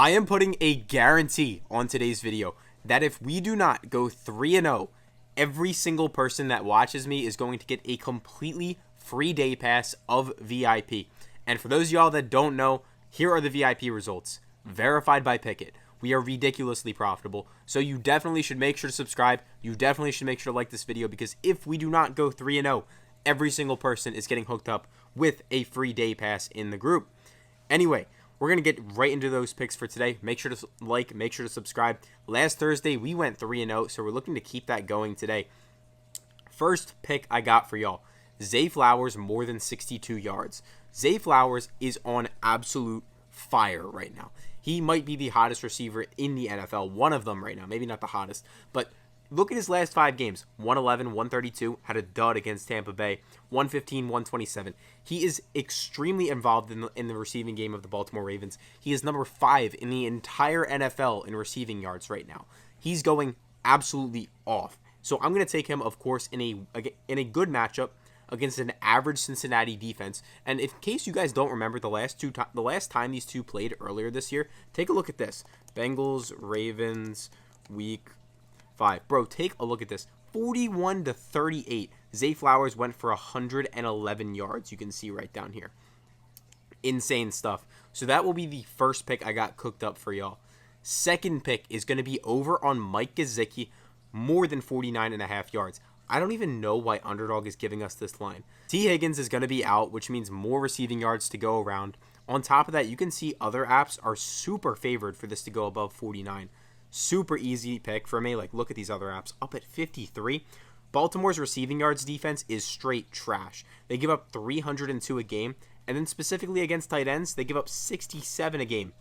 I am putting a guarantee on today's video that if we do not go 3-0, every single person that watches me is going to get a completely free day pass of VIP. And for those of y'all that don't know, here are the VIP results, verified by Pickett. We are ridiculously profitable, so you definitely should make sure to subscribe. You definitely should make sure to like this video, because if we do not go 3-0, every single person is getting hooked up with a free day pass in the group. Anyway, we're going to get right into those picks for today. Make sure to like, make sure to subscribe. Last Thursday, we went 3-0, so we're looking to keep that going today. First pick I got for y'all, Zay Flowers, more than 62 yards. Zay Flowers is on absolute fire right now. He might be the hottest receiver in the NFL, one of them right now, maybe not the hottest, but look at his last 5 games, 111, 132, had a dud against Tampa Bay, 115, 127. He is extremely involved in the receiving game of the Baltimore Ravens. He is number 5 in the entire NFL in receiving yards right now. He's going absolutely off. So I'm going to take him, of course, in a good matchup against an average Cincinnati defense. And in case you guys don't remember the last time these two played earlier this year, take a look at this. Bengals, Ravens, week 5. Bro, take a look at this. 41-38. Zay Flowers went for 111 yards. You can see right down here. Insane stuff. So that will be the first pick I got cooked up for y'all. Second pick is going to be over on Mike Gesicki, more than 49.5 yards. I don't even know why Underdog is giving us this line. T. Higgins is going to be out, which means more receiving yards to go around. On top of that, you can see other apps are super favored for this to go above 49. Super easy pick for me. Like, look at these other apps. Up at 53. Baltimore's receiving yards defense is straight trash. They give up 302 a game. And then specifically against tight ends, they give up 67 a game.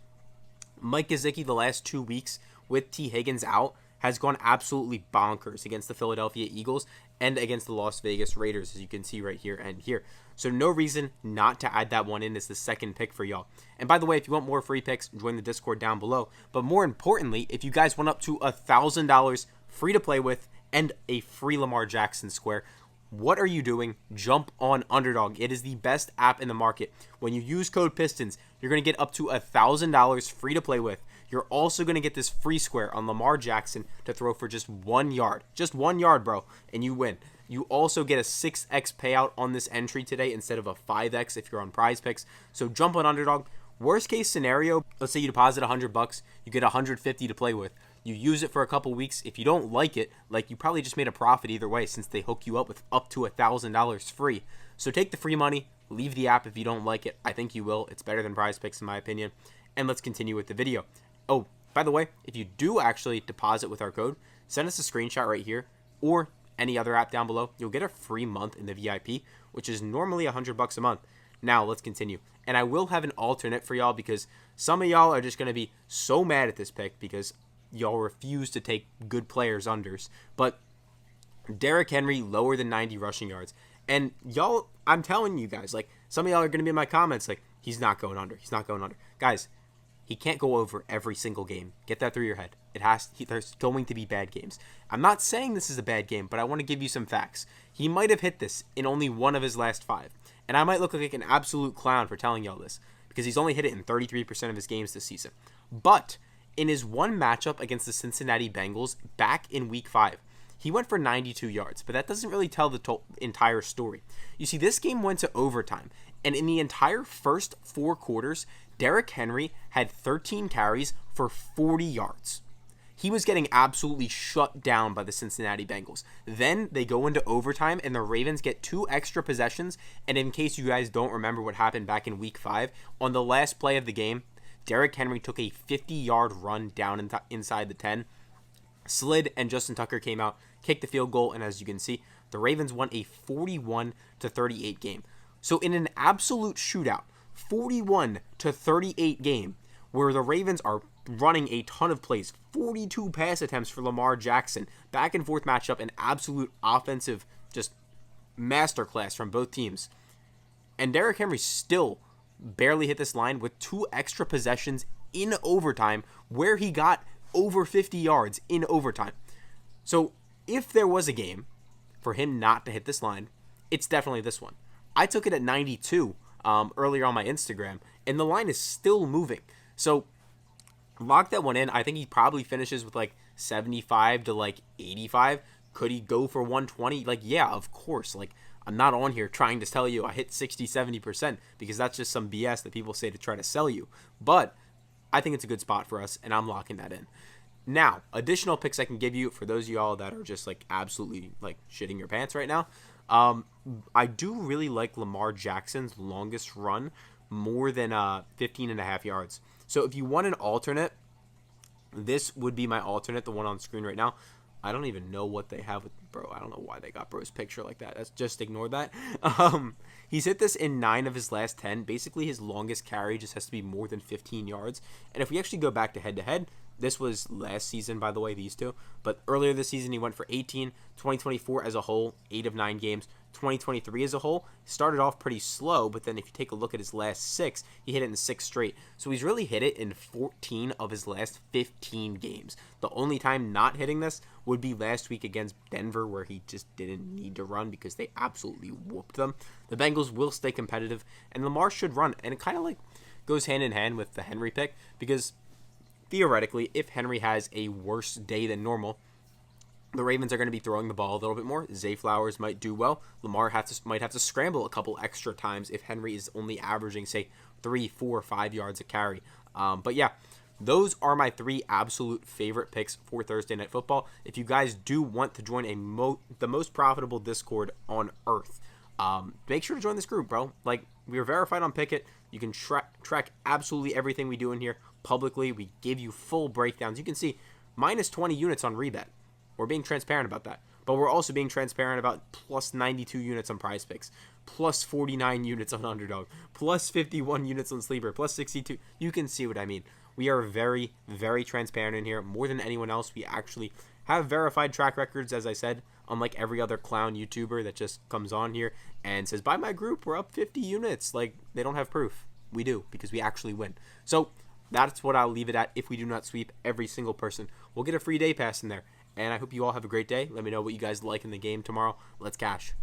Mike Gesicki, the last 2 weeks with T. Higgins out, has gone absolutely bonkers against the Philadelphia Eagles and against the Las Vegas Raiders, as you can see right here and here. So no reason not to add that one in as the second pick for y'all. And by the way, if you want more free picks, join the Discord down below. But more importantly, if you guys want up to $1,000 free to play with and a free Lamar Jackson square, what are you doing? Jump on Underdog. It is the best app in the market. When you use code PISTONS, you're going to get up to $1,000 free to play with. You're also going to get this free square on Lamar Jackson to throw for just 1 yard. Just 1 yard, bro, and you win. You also get a 6x payout on this entry today instead of a 5x if you're on PrizePicks. So jump on Underdog. Worst case scenario, let's say you deposit $100, you get $150 to play with. You use it for a couple weeks. If you don't like it, like, you probably just made a profit either way, since they hook you up with up to $1,000 free. So take the free money, leave the app if you don't like it. I think you will. It's better than PrizePicks in my opinion. And let's continue with the video. Oh, by the way, if you do actually deposit with our code, send us a screenshot right here or any other app down below. You'll get a free month in the VIP, which is normally $100 a month. Now, let's continue. And I will have an alternate for y'all, because some of y'all are just going to be so mad at this pick because y'all refuse to take good players unders. But Derrick Henry, lower than 90 rushing yards. And y'all, I'm telling you guys, like, some of y'all are going to be in my comments like, he's not going under. He's not going under. Guys, he can't go over every single game. Get that through your head. There's going to be bad games. I'm not saying this is a bad game, but I want to give you some facts. He might have hit this in only one of his last 5. And I might look like an absolute clown for telling y'all this, because he's only hit it in 33% of his games this season. But in his one matchup against the Cincinnati Bengals back in week 5, he went for 92 yards, but that doesn't really tell the entire story. You see, this game went to overtime, and in the entire first 4 quarters, Derrick Henry had 13 carries for 40 yards. He was getting absolutely shut down by the Cincinnati Bengals. Then they go into overtime, and the Ravens get 2 extra possessions. And in case you guys don't remember what happened back in week 5, on the last play of the game, Derrick Henry took a 50-yard run down inside the 10, slid, and Justin Tucker came out, kicked the field goal, and as you can see, the Ravens won a 41-38 game. So in an absolute shootout, 41-38 game, where the Ravens are running a ton of plays, 42 pass attempts for Lamar Jackson, back and forth matchup, an absolute offensive just masterclass from both teams. And Derrick Henry still barely hit this line with 2 extra possessions in overtime, where he got over 50 yards in overtime. So if there was a game for him not to hit this line, it's definitely this one. I took it at 92 earlier on my Instagram, and the line is still moving. So Lock that one in. I think he probably finishes with like 75 to like 85. Could he go for 120? Like, yeah, of course. Like, I'm not on here trying to tell you I hit 60, 70% because that's just some BS that people say to try to sell you. But I think it's a good spot for us, and I'm locking that in. Now, additional picks I can give you for those of y'all that are just like absolutely like shitting your pants right now. I do really like Lamar Jackson's longest run more than 15 and a half yards. So if you want an alternate, this would be my alternate, the one on screen right now. I don't even know what they have with bro. I don't know why they got bro's picture like that. Let's just ignore that. He's hit this in 9 of his last 10. Basically, his longest carry just has to be more than 15 yards. And if we actually go back to head-to-head, this was last season, by the way, these two. But earlier this season, he went for 18. 2024 as a whole, 8 of 9 games. 2023 as a whole started off pretty slow, but then if you take a look at his last 6, he hit it in 6 straight. So he's really hit it in 14 of his last 15 games. The only time not hitting this would be last week against Denver, where he just didn't need to run because they absolutely whooped them. The Bengals will stay competitive, and Lamar should run. And it kind of like goes hand in hand with the Henry pick, because theoretically, if Henry has a worse day than normal, the Ravens are going to be throwing the ball a little bit more. Zay Flowers might do well. Lamar might have to scramble a couple extra times if Henry is only averaging, say, 3, 4, 5 yards a carry. But yeah, those are my 3 absolute favorite picks for Thursday Night Football. If you guys do want to join the most profitable Discord on Earth, make sure to join this group, bro. Like, we are verified on Pickett. You can track absolutely everything we do in here publicly. We give you full breakdowns. You can see minus 20 units on Rebet. We're being transparent about that. But we're also being transparent about plus 92 units on PrizePicks, plus 49 units on Underdog, plus 51 units on Sleeper, plus 62. You can see what I mean. We are very, very transparent in here. More than anyone else, we actually have verified track records, as I said, unlike every other clown YouTuber that just comes on here and says, buy my group, we're up 50 units. Like, they don't have proof. We do, because we actually win. So that's what I'll leave it at. If we do not sweep every single person, we'll get a free day pass in there. And I hope you all have a great day. Let me know what you guys like in the game tomorrow. Let's cash.